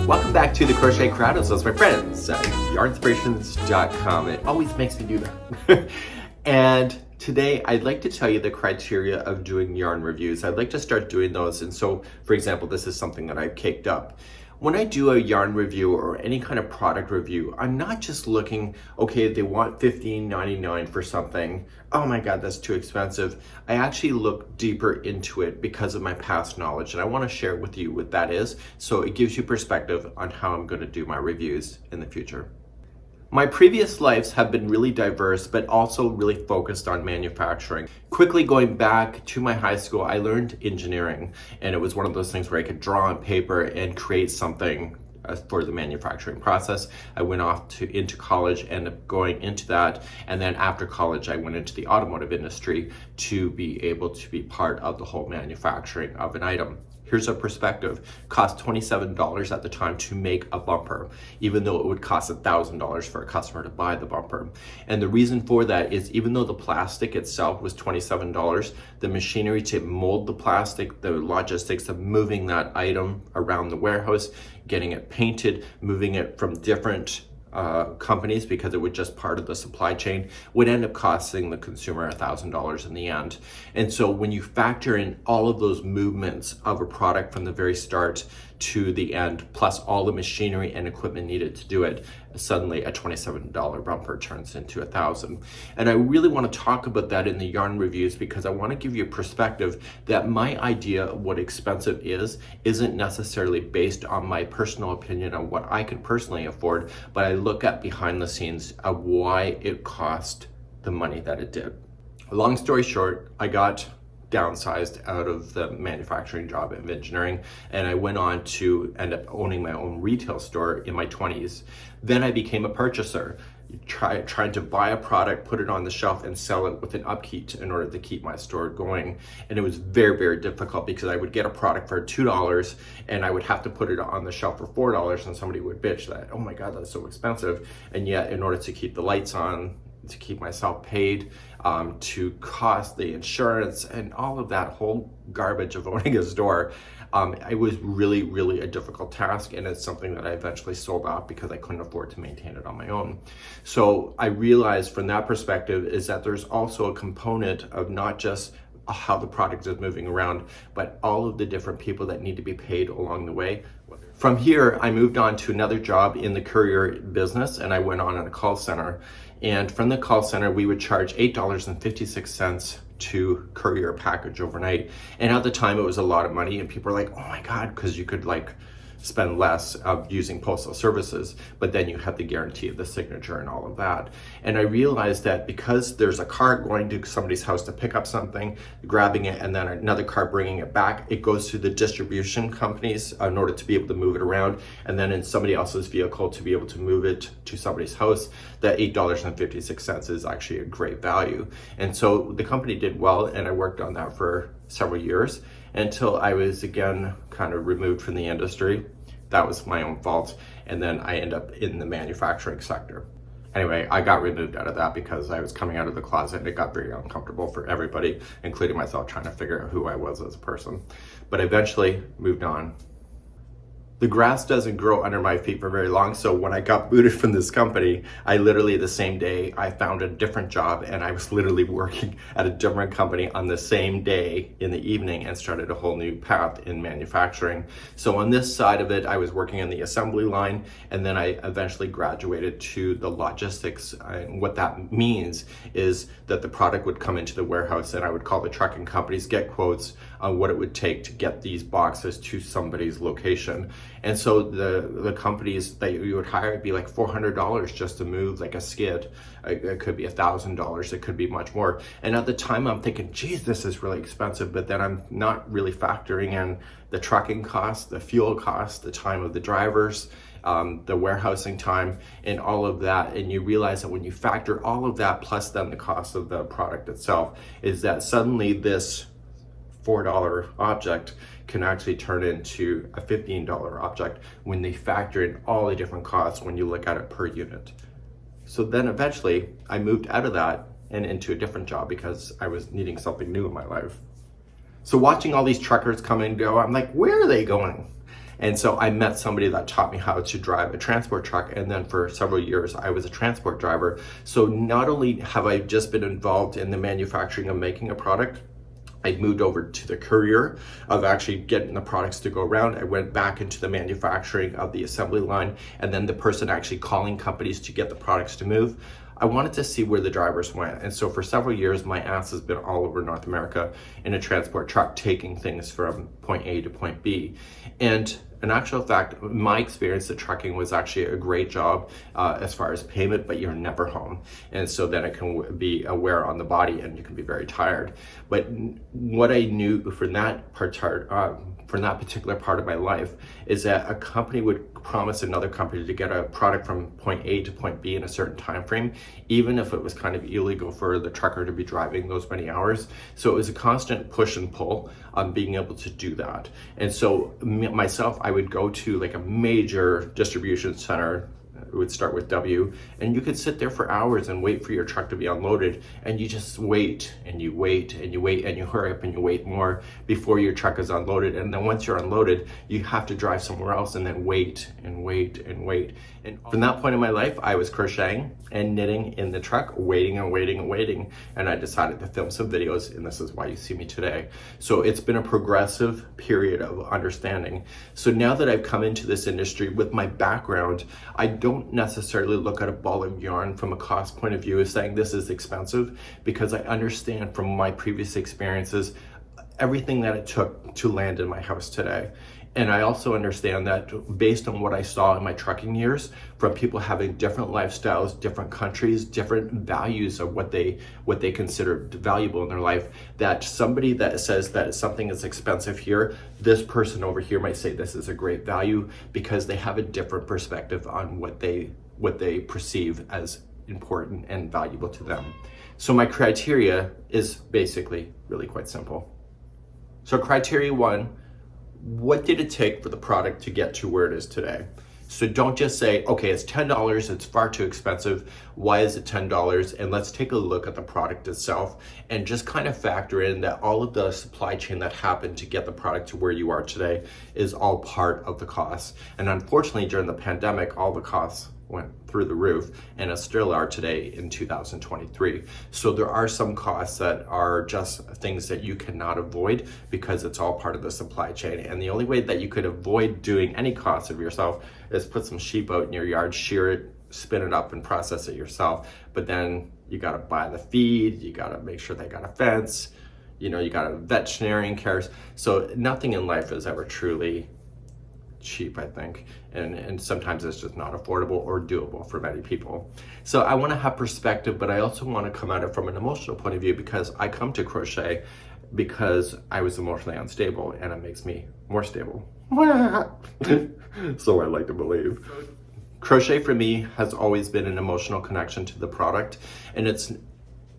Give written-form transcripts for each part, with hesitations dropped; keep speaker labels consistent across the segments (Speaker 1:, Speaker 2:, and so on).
Speaker 1: Welcome back to the Crochet Crowd. It's my friends at Yarnspirations.com. It always makes me do that. And today I'd like to tell you the criteria of doing yarn reviews. I'd like to start doing those. And so, for example, this is something that I've caked up. When I do a yarn review or any kind of product review, I'm not just looking, okay, they want $15.99 for something. Oh my God, that's too expensive. I actually look deeper into it because of my past knowledge, and I want to share with you what that is, so it gives you perspective on how I'm going to do my reviews in the future. My previous lives have been really diverse, but also really focused on manufacturing. Quickly going back to my high school, I learned engineering, and it was one of those things where I could draw on paper and create something for the manufacturing process. I went off into college, ended up going into that, and then after college I went into the automotive industry to be able to be part of the whole manufacturing of an item. Here's a perspective. Cost $27 at the time to make a bumper, even though it would cost $1,000 for a customer to buy the bumper. And the reason for that is even though the plastic itself was $27, the machinery to mold the plastic, the logistics of moving that item around the warehouse, getting it painted, moving it from different companies because it was just part of the supply chain, would end up costing the consumer $1,000 in the end. And so when you factor in all of those movements of a product from the very start to the end, plus all the machinery and equipment needed to do it, suddenly a $27 bumper turns into $1,000. And I really want to talk about that in the yarn reviews because I want to give you a perspective that my idea of what expensive isn't necessarily based on my personal opinion on what I can personally afford, but I look at behind the scenes of why it cost the money that it did. Long story short, I got downsized out of the manufacturing job of engineering, and I went on to end up owning my own retail store in my 20s. Then I became a purchaser, trying to buy a product, put it on the shelf, and sell it with an upkeep in order to keep my store going. And it was very, very difficult because I would get a product for $2 and I would have to put it on the shelf for $4, and somebody would bitch that, oh my God, that's so expensive. And yet, in order to keep the lights on, to keep myself paid, to cost the insurance and all of that whole garbage of owning a store, it was really, really a difficult task, and it's something that I eventually sold off because I couldn't afford to maintain it on my own. So I realized from that perspective is that there's also a component of not just how the product is moving around, but all of the different people that need to be paid along the way. From here, I moved on to another job in the courier business, and I went on in a call center. And from the call center, we would charge $8.56 to courier a package overnight. And at the time, it was a lot of money, and people were like, oh my God, because you could spend less of using postal services, but then you had the guarantee of the signature and all of that. And I realized that because there's a car going to somebody's house to pick up something, grabbing it, and then another car bringing it back, it goes to the distribution companies in order to be able to move it around, and then in somebody else's vehicle to be able to move it to somebody's house, that $8.56 is actually a great value. And so the company did well, and I worked on that for several years until I was again kind of removed from the industry. That was my own fault. And then I ended up in the manufacturing sector. Anyway, I got removed out of that because I was coming out of the closet and it got very uncomfortable for everybody, including myself, trying to figure out who I was as a person. But eventually moved on. The grass doesn't grow under my feet for very long, so when I got booted from this company, I literally the same day I found a different job, and I was literally working at a different company on the same day in the evening and started a whole new path in manufacturing. So on this side of it, I was working on the assembly line, and then I eventually graduated to the logistics. And what that means is that the product would come into the warehouse, and I would call the trucking companies, get quotes on what it would take to get these boxes to somebody's location. And so the companies that you would hire would be like $400 just to move like a skid. It could be $1,000, it could be much more. And at the time I'm thinking, geez, this is really expensive, but then I'm not really factoring in the trucking costs, the fuel costs, the time of the drivers, the warehousing time, and all of that. And you realize that when you factor all of that, plus then the cost of the product itself, is that suddenly this $4 object can actually turn into a $15 object when they factor in all the different costs when you look at it per unit. So then eventually I moved out of that and into a different job because I was needing something new in my life. So watching all these truckers come and go, I'm like, where are they going? And so I met somebody that taught me how to drive a transport truck, and then for several years I was a transport driver. So not only have I just been involved in the manufacturing of making a product, I moved over to the courier of actually getting the products to go around. I went back into the manufacturing of the assembly line, and then the person actually calling companies to get the products to move. I wanted to see where the drivers went. And so for several years, my ass has been all over North America in a transport truck, taking things from point A to point B. And in actual fact, my experience, the trucking was actually a great job as far as payment, but you're never home. And so then it can be a wear on the body and you can be very tired. But what I knew from that particular part of my life is that a company would promise another company to get a product from point A to point B in a certain time frame, even if it was kind of illegal for the trucker to be driving those many hours. So it was a constant push and pull on being able to do that. And so myself, I would go to like a major distribution center. It would start with W, and you could sit there for hours and wait for your truck to be unloaded, and you just wait and you wait and you wait and you hurry up and you wait more before your truck is unloaded. And then once you're unloaded, you have to drive somewhere else and then wait and wait and wait. And from that point in my life, I was crocheting and knitting in the truck, waiting and waiting and waiting. And I decided to film some videos, and this is why you see me today. So it's been a progressive period of understanding. So now that I've come into this industry with my background, I don't necessarily look at a ball of yarn from a cost point of view as saying this is expensive, because I understand from my previous experiences everything that it took to land in my house today. And I also understand that based on what I saw in my trucking years, from people having different lifestyles, different countries, different values of what they consider valuable in their life, that somebody that says that something is expensive here, this person over here might say this is a great value, because they have a different perspective on what they perceive as important and valuable to them. So my criteria is basically really quite simple. So criteria one, what did it take for the product to get to where it is today? So don't just say, okay, it's $10, it's far too expensive. Why is it $10? And let's take a look at the product itself and just kind of factor in that all of the supply chain that happened to get the product to where you are today is all part of the cost. And unfortunately, during the pandemic, all the costs went through the roof, and it still are today in 2023. So there are some costs that are just things that you cannot avoid because it's all part of the supply chain. And the only way that you could avoid doing any cost of yourself is put some sheep out in your yard, shear it, spin it up and process it yourself. But then you gotta buy the feed, you gotta make sure they got a fence, you got a veterinarian cares. So nothing in life is ever truly cheap, I think, and sometimes it's just not affordable or doable for many people. So I want to have perspective, but I also want to come at it from an emotional point of view, because I come to crochet because I was emotionally unstable, and it makes me more stable. So I like to believe. Crochet for me has always been an emotional connection to the product, and it's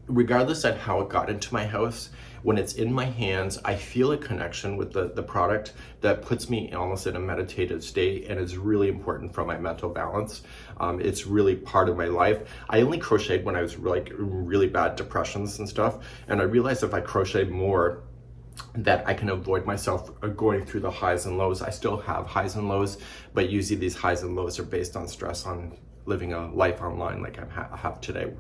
Speaker 1: regardless of how it got into my house, when it's in my hands, I feel a connection with the product that puts me almost in a meditative state, and it's really important for my mental balance. It's really part of my life. I only crocheted when I was really bad depressions and stuff, and I realized if I crochet more, that I can avoid myself going through the highs and lows. I still have highs and lows, but usually these highs and lows are based on stress on living a life online like I have today.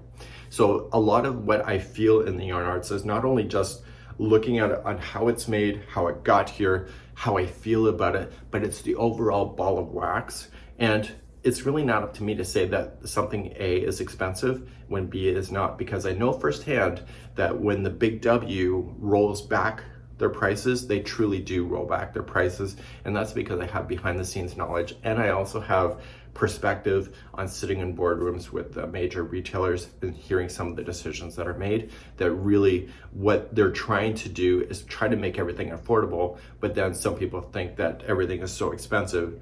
Speaker 1: So a lot of what I feel in the yarn arts is not only just looking at it on how it's made, how it got here, how I feel about it, but it's the overall ball of wax. And it's really not up to me to say that something A is expensive when B is not, because I know firsthand that when the big W rolls back their prices, they truly do roll back their prices. And that's because I have behind the scenes knowledge, and I also have perspective on sitting in boardrooms with the major retailers and hearing some of the decisions that are made, that really what they're trying to do is try to make everything affordable, but then some people think that everything is so expensive.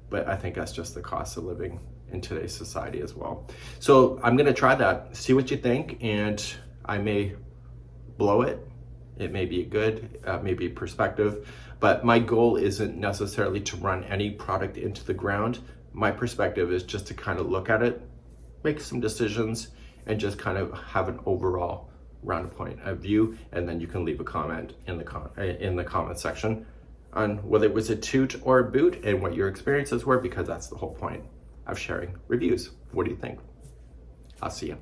Speaker 1: But I think that's just the cost of living in today's society as well. So I'm gonna try that, see what you think, and I may blow it. It may be good, maybe perspective, but my goal isn't necessarily to run any product into the ground. My perspective is just to kind of look at it, make some decisions, and just kind of have an overall round point of view, and then you can leave a comment in the comment section on whether it was a toot or a boot and what your experiences were, because that's the whole point of sharing reviews. What do you think? I'll see you.